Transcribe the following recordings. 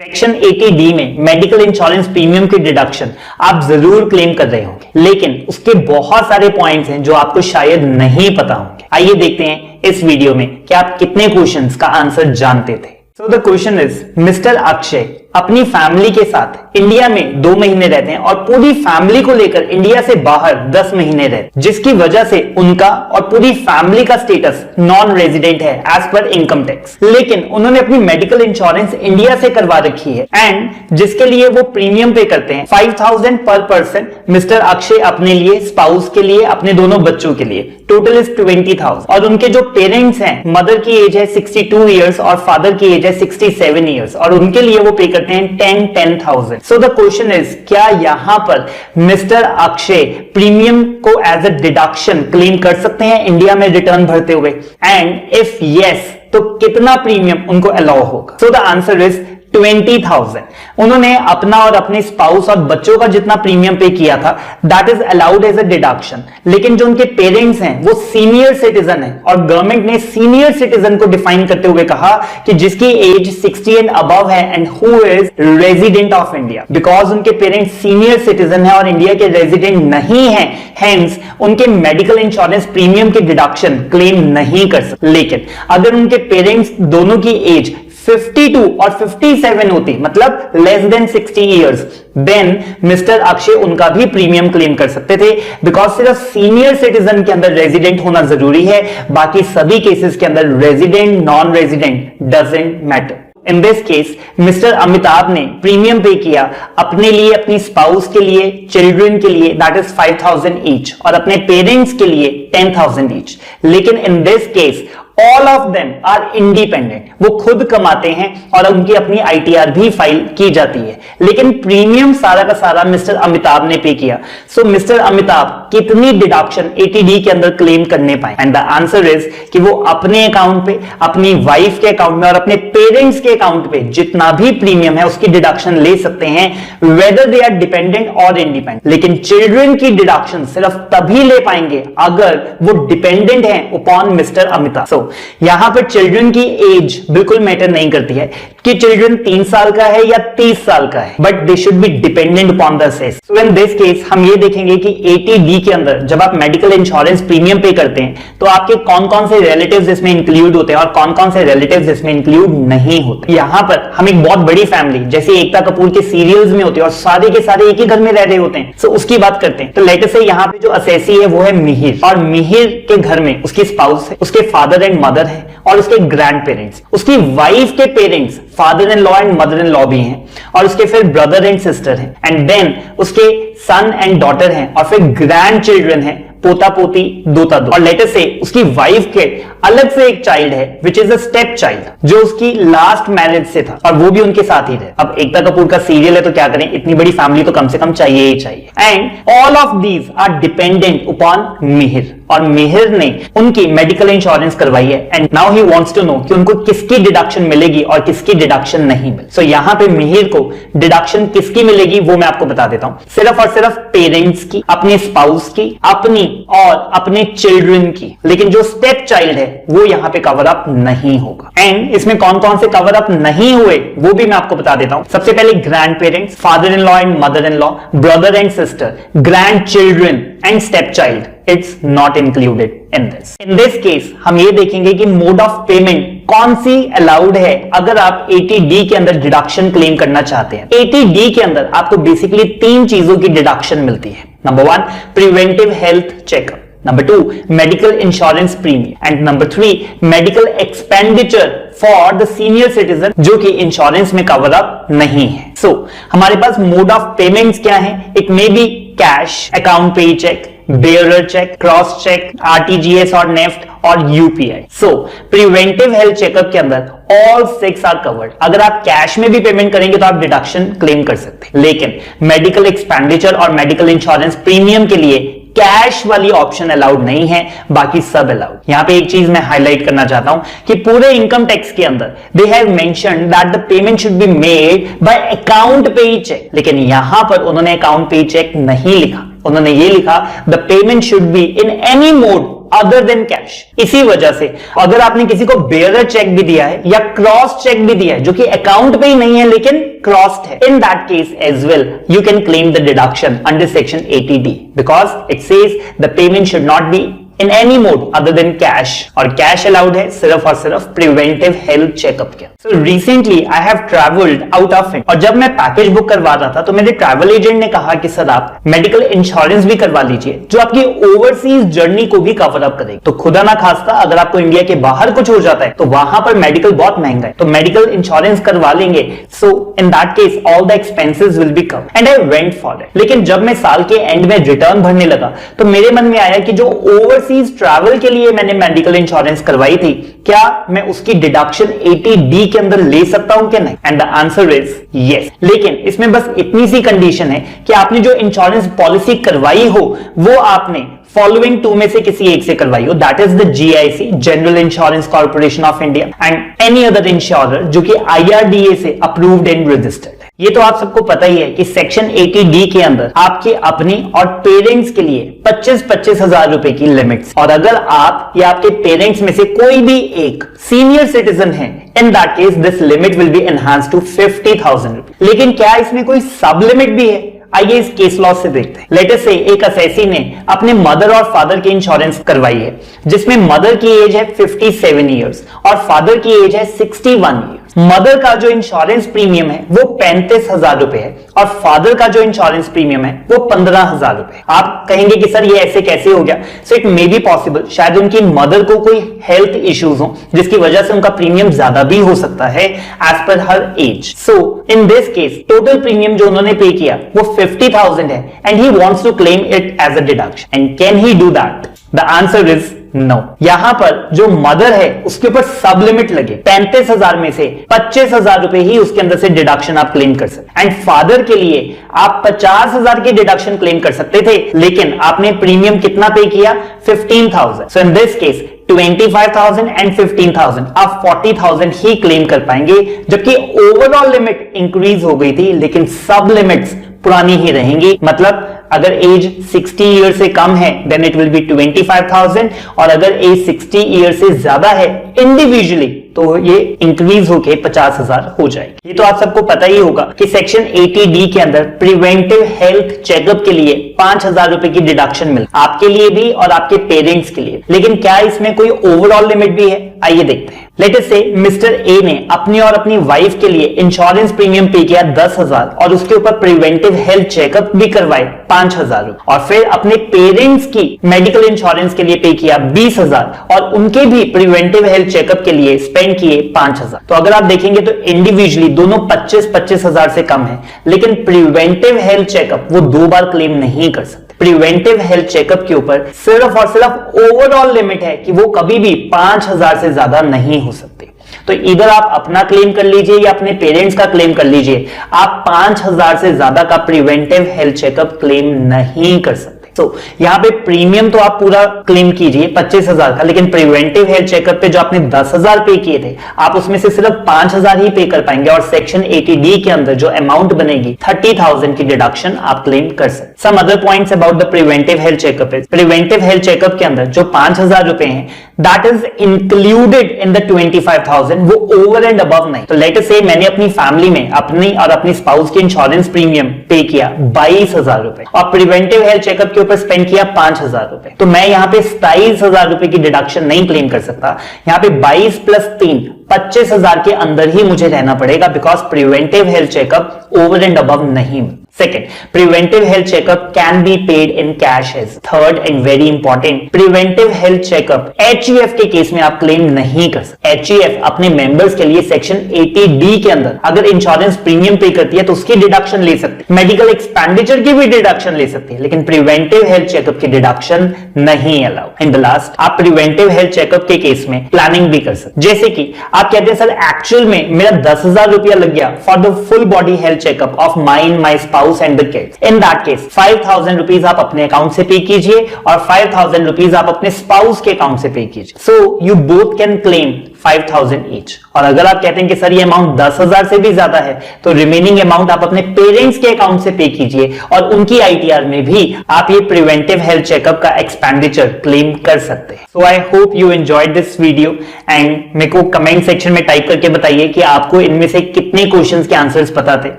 Section 80D में medical insurance premium की deduction आप जरूर क्लेम कर रहे होंगे, लेकिन उसके बहुत सारे पॉइंट्स हैं जो आपको शायद नहीं पता होंगे। आइए देखते हैं इस वीडियो में कि आप कितने क्वेश्चंस का आंसर जानते थे। So the question is, mister Akshay अपनी फैमिली के साथ इंडिया में 2 महीने रहते हैं और पूरी फैमिली को लेकर इंडिया से बाहर 10 महीने रहते, जिसकी वजह से उनका और पूरी फैमिली का स्टेटस नॉन रेजिडेंट है एज पर इनकम टैक्स। लेकिन उन्होंने अपनी मेडिकल इंश्योरेंस इंडिया से करवा रखी है एंड जिसके लिए वो प्रीमियम पे करते हैं 5000 पर पर्सन। मिस्टर अक्षय अपने लिए, स्पाउस के लिए, अपने दोनों बच्चों के लिए टोटल इज 20,000 और उनके जो पेरेंट्स हैं, मदर की एज है 62 ईयर्स और फादर की एज है 67 ईयर्स और उनके लिए वो पे करते हैं 10,000। सो द क्वेश्चन इज, क्या यहां पर मिस्टर अक्षय प्रीमियम को एज अ डिडक्शन क्लेम कर सकते हैं इंडिया में रिटर्न भरते हुए, एंड इफ यस तो कितना प्रीमियम उनको अलाउ होगा? So the answer is 20,000। उन्होंने अपना और अपने स्पाउस और बच्चों का जितना प्रीमियम पे किया था that is allowed as a deduction, लेकिन जो उनके पेरेंट्स हैं वो सीनियर सिटीजन है और गवर्नमेंट ने सीनियर सिटीजन को डिफाइन करते हुए कहा कि जिसकी एज 60 एंड अबव है and who is resident of India. Because उनके पेरेंट्स सीनियर सिटीजन है और इंडिया के रेजिडेंट नहीं है, हेंस उनके मेडिकल इंश्योरेंस प्रीमियम की डिडक्शन क्लेम नहीं कर सकते। लेकिन अगर उनके पेरेंट्स दोनों की एज 52 और 57 होती, मतलब less than 60 years, then mister Akshay उनका भी प्रीमियम क्लेम कर सकते थे। बिकॉज सिर्फ सीनियर सिटीजन के अंदर रेजिडेंट होना जरूरी है, बाकी सभी केसेस के अंदर resident non resident doesn't matter. In this case mister Amitabh ने प्रीमियम पे किया अपने लिए, अपनी स्पाउस के लिए, चिल्ड्रन के लिए दैट इज 5,000 ईच और अपने पेरेंट्स के लिए 10,000 ईच। लेकिन in this case all of them are independent, वो खुद कमाते हैं और उनकी अपनी आईटीआर भी फाइल की जाती है, लेकिन प्रीमियम सारा का सारा मिस्टर अमिताभ ने पे किया। सो मिस्टर अमिताभ कितनी डिडक्शन 80D के अंदर क्लेम करने पाए? एंड द आंसर इज कि वो अपने अकाउंट पे, अपनी वाइफ के अकाउंट में और अपने पेरेंट्स के अकाउंट पे जितना भी प्रीमियम है उसकी डिडक्शन ले सकते हैं, वेदर दे आर डिपेंडेंट और इंडिपेंडेंट। लेकिन चिल्ड्रन की डिडक्शन सिर्फ तभी ले पाएंगे अगर वो डिपेंडेंट है अपॉन मिस्टर अमिताभ। यहां पर चिल्ड्रन की एज बिल्कुल मैटर नहीं करती है कि चिल्ड्रन 3 साल का है या 30 साल का है, but they should be dependent upon the cess. So in this case हम ये देखेंगे कि 80D के अंदर जब आप मेडिकल इंश्योरेंस प्रीमियम पे करते हैं तो आपके कौन कौन से रिलेटिव्स इसमें इंक्लूड होते हैं और कौन कौन से रिलेटिव्स इसमें इंक्लूड नहीं होते। यहां पर हम एक बहुत बड़ी फैमिली जैसे एकता कपूर के सीरियल्स में होती है और सारे के सारे एक ही घर में रह रहे होते हैं, सो उसकी बात करते हैं। तो लेटर से यहाँ पे जो असेसी है वो है मिहिर और मिहिर के घर में उसकी स्पाउस है, उसके फादर एंड मदर है और उसके ग्रैंड पेरेंट्स, उसकी वाइफ के parents father in law and mother in law भी हैं और उसके फिर ब्रदर एंड सिस्टर हैं एंड देन उसके सन एंड डॉटर हैं और फिर ग्रैंड चिल्ड्रन हैं, पोता पोती, दोता दो। और लेटर से उसकी वाइफ के अलग से एक चाइल्ड है which is a step child जो उसकी लास्ट मैरिज से था और वो भी उनके साथ ही रहे। अब एकता कपूर का सीरियल है तो क्या करें, इतनी बड़ी फैमिली तो कम से कम चाहिए ही चाहिए। And all of these are dependent upon Mihir और मिहिर ने उनकी मेडिकल इंश्योरेंस करवाई है and now he wants to know कि उनको किसकी डिडक्शन मिलेगी और किसकी डिडक्शन नहीं मिलेगी। सो यहां पे मिहिर को डिडक्शन किसकी मिलेगी वो मैं आपको बता देता हूं, सिर्फ और सिर्फ पेरेंट्स की, अपने स्पाउस की, अपनी और अपने चिल्ड्रन की। लेकिन जो स्टेप चाइल्ड है वो यहां पे कवर अप नहीं होगा। एंड इसमें कौन कौन से कवर अप नहीं हुए वो भी मैं आपको बता देता हूं। सबसे पहले grand parents, father in law and mother in law, brother and sister, grand children and step child, it's not included in this. In this case हम ये देखेंगे कि मोड ऑफ पेमेंट कौन सी अलाउड है अगर आप 80D के अंदर डिडक्शन क्लेम करना चाहते हैं। 80D के अंदर आपको बेसिकली 3 चीजों की डिडक्शन मिलती है। Number 1 preventive health checkup, number 2 medical insurance premium and number 3 medical expenditure for the senior citizen जो कि इंश्योरेंस में कवर अप नहीं है। सो हमारे पास मोड ऑफ पेमेंट्स क्या है? It may be cash, account pay cheque, bearer cheque, cross cheque, RTGS और NEFT और UPI. So preventive health checkup के अंदर ऑल 6 आर कवर्ड। अगर आप कैश में भी पेमेंट करेंगे तो आप डिडक्शन क्लेम कर सकते हैं, लेकिन मेडिकल एक्सपेंडिचर और मेडिकल इंश्योरेंस प्रीमियम के लिए कैश वाली ऑप्शन अलाउड नहीं है, बाकी सब अलाउड। यहां पे एक चीज मैं हाईलाइट करना चाहता हूं कि पूरे इनकम टैक्स के अंदर they have mentioned that the payment should be made by account pay check, लेकिन यहां पर उन्होंने अकाउंट पे चेक नहीं लिखा। उन्होंने ये लिखा the payment should be in any mode other than cash. इसी वजह से अगर आपने किसी को बेयरर चेक भी दिया है या क्रॉस चेक भी दिया है जो कि अकाउंट पे ही नहीं है लेकिन क्रॉस्ड है, in that case as well you can claim the deduction under section 80D because it says the payment should not be in any mode other than cash, और cash allowed है सिर्फ और सिर्फ preventive health checkup के। So recently I have traveled out of India, और जब मैं package book करवा रहा था तो मेरे ट्रैवल एजेंट ने कहा कि सर आप मेडिकल इंश्योरेंस भी करवा लीजिए जो आपकी ओवरसीज जर्नी को भी कवर अप करेगी। तो खुदा ना खास्ता अगर आपको इंडिया के बाहर कुछ हो जाता है तो वहां पर मेडिकल बहुत महंगा है, तो मेडिकल इंश्योरेंस करवा लेंगे। So in that case all the expenses will be covered and I went for it. लेकिन जब मैं साल के एंड में रिटर्न भरने लगा तो मेरे मन में आया कि जो ओवरसीज ट्रैवल के लिए मैंने मेडिकल इंश्योरेंस करवाई थी, क्या मैं उसकी डिडक्शन 80D के अंदर ले सकता हूं कि नहीं? And the answer is yes. लेकिन इसमें बस इतनी सी कंडीशन है कि आपने जो इंश्योरेंस पॉलिसी करवाई हो वो आपने फॉलोइंग टू में से किसी एक से करवाई हो, that is the GIC general insurance corporation of India and any other insurer जो कि IRDA से अप्रूव्ड एंड रजिस्टर्ड है। ये तो आप सबको पता ही है कि सेक्शन 80D के अंदर आपके अपनी और पेरेंट्स के लिए 25-25 हजार रुपए की लिमिट्स, और अगर आप या आपके पेरेंट्स में से कोई भी एक सीनियर सिटीजन है in that case this limit will be enhanced to 50,000 रुपए। लेकिन क्या इसमें कोई सब लिमिट भी है? आइए इस केस लॉ से देखते हैं। लेट अस से एक असैसी ने अपने मदर और फादर की इंश्योरेंस करवाई है जिसमें मदर की एज है 57 ईयर्स और फादर की एज है 61 ईयर्स। मदर का जो इंश्योरेंस प्रीमियम है वो 35,000 रुपए है और फादर का जो इंश्योरेंस प्रीमियम है वो 15,000 रुपए। आप कहेंगे कि सर ये ऐसे कैसे हो गया? So it may be possible, शायद उनकी मदर को कोई हेल्थ इश्यूज हो जिसकी वजह से उनका प्रीमियम ज्यादा भी हो सकता है as per her age. So in this case total premium जो उन्होंने पे किया वो 50,000 है and he wants to claim it as a deduction. And can he do that? The answer is no. यहां पर जो मदर है उसके ऊपर सब लिमिट लगे, 35,000 में से 25,000 रुपए ही उसके अंदर से डिडक्शन आप क्लेम कर सकते। एंड फादर के लिए आप 50,000 की डिडक्शन क्लेम कर सकते थे लेकिन आपने प्रीमियम कितना पे किया? 15,000। सो इन दिस केस 25,000 एंड 15,000 आप 40,000 ही क्लेम कर पाएंगे, जबकि ओवरऑल लिमिट इंक्रीज हो गई थी लेकिन सब लिमिट्स पुरानी ही रहेंगी। मतलब अगर एज 60 ईयर से कम है देन इट विल बी 25,000 और अगर एज 60 ईयर से ज्यादा है इंडिविजुअली तो ये इंक्रीज होके 50,000 हो जाएगी। ये तो आप सबको पता ही होगा कि सेक्शन 80D के अंदर प्रिवेंटिव हेल्थ चेकअप के लिए 5,000 रुपए की डिडक्शन मिल आपके लिए भी और आपके पेरेंट्स के लिए। लेकिन क्या इसमें कोई ओवरऑल लिमिट भी है? आइए देखते हैं। लेट अस से मिस्टर ए ने अपनी और अपनी वाइफ के लिए इंश्योरेंस प्रीमियम पे किया 10,000 और उसके ऊपर प्रिवेंटिव हेल्थ चेकअप भी करवाए 5,000 रुपए और फिर अपने पेरेंट्स की मेडिकल इंश्योरेंस के लिए पे किया 20,000 और उनके भी प्रिवेंटिव हेल्थ चेकअप के लिए स्पेंड किए 5,000। तो अगर आप देखेंगे तो इंडिविजुअली दोनों 25-25 हजार से कम है, लेकिन प्रिवेंटिव हेल्थ चेकअप वो 2 बार क्लेम नहीं कर सकते। प्रिवेंटिव हेल्थ चेकअप के ऊपर सिर्फ और सिर्फ ओवरऑल लिमिट है कि वो कभी भी 5,000 से ज्यादा नहीं हो सकती। तो इधर आप अपना क्लेम कर लीजिए या अपने पेरेंट्स का क्लेम कर लीजिए, आप 5,000 से ज्यादा का प्रिवेंटिव हेल्थ चेकअप क्लेम नहीं कर सकते। तो यहां पे प्रीमियम तो आप पूरा क्लेम कीजिए 25,000 का, लेकिन प्रिवेंटिव हेल्थ चेकअप पे जो आपने 10,000 पे किए थे आप उसमें से सिर्फ 5,000 ही पे कर पाएंगे और सेक्शन 80D के अंदर जो अमाउंट बनेगी 30,000 की डिडक्शन आप क्लेम कर सकते। Some other points about the preventive health checkup is preventive health checkup के अंदर जो 5,000 रुपए हैं that is included in the 25,000, वो ओवर एंड अबव नहीं। तो लेट अस से मैंने अपनी फैमिली में अपनी और अपनी स्पाउस की इंश्योरेंस प्रीमियम पे किया 22,000 रुपए और प्रिवेंटिव हेल्थ चेकअप के ऊपर स्पेंड किया 5,000 रुपए, तो मैं यहां पे 27,000 रुपए की डिडक्शन नहीं क्लेम कर सकता। यहां पे 22 + 3 25,000 के अंदर ही मुझे रहना पड़ेगा because preventive health checkup over and above नहीं। Second, preventive health checkup can be paid in cash as. Third and very important, preventive health checkup HEF के केस में आप क्लेम नहीं कर सकते। HEF अपने मेंबर्स के लिए सेक्शन 80D के अंदर अगर इंश्योरेंस प्रीमियम पे करती है तो उसकी डिडक्शन ले सकती है, मेडिकल एक्सपेंडिचर की भी डिडक्शन ले सकती है, लेकिन प्रिवेंटिव हेल्थ चेकअप की डिडक्शन नहीं अलाउड। इन द लास्ट, आप प्रिवेंटिव हेल्थ चेकअप के केस में प्लानिंग भी कर सकते, जैसे कि आप कहते हैं सर एक्चुअल में मेरा 10,000 रुपया लग गया for the full body health checkup of mine, my spouse and the kids. In that case, 5,000 rupees आप अपने अकाउंट से पे कीजिए और 5,000 rupees आप अपने स्पाउस के अकाउंट से पे कीजिए. So you both can claim 5,000 each. और अगर आप कहते हैं कि सर ये अमाउंट 10,000 से भी ज्यादा है, तो रिमेनिंग अमाउंट आप अपने पेरेंट्स के अकाउंट से पे कीजिए और उनकी आईटीआर में भी आप ये प्रिवेंटिव हेल्थ चेकअप का एक्सपेंडिचर क्लेम कर सकते हैं। So I hope you enjoyed this video and मेरे को कमेंट सेक्शन में टाइप करके बताइए कि आपको इनमें से कितने क्वेश्चंस के आंसर्स पता थे।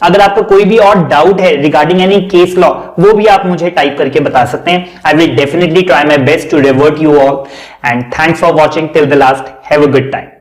अगर आपको कोई भी और डाउट है रिगार्डिंग एनी केस लॉ, वो भी आप मुझे टाइप करके बता सकते हैं। I will definitely try my best to revert you all, and thanks for watching till the last. Have a good time.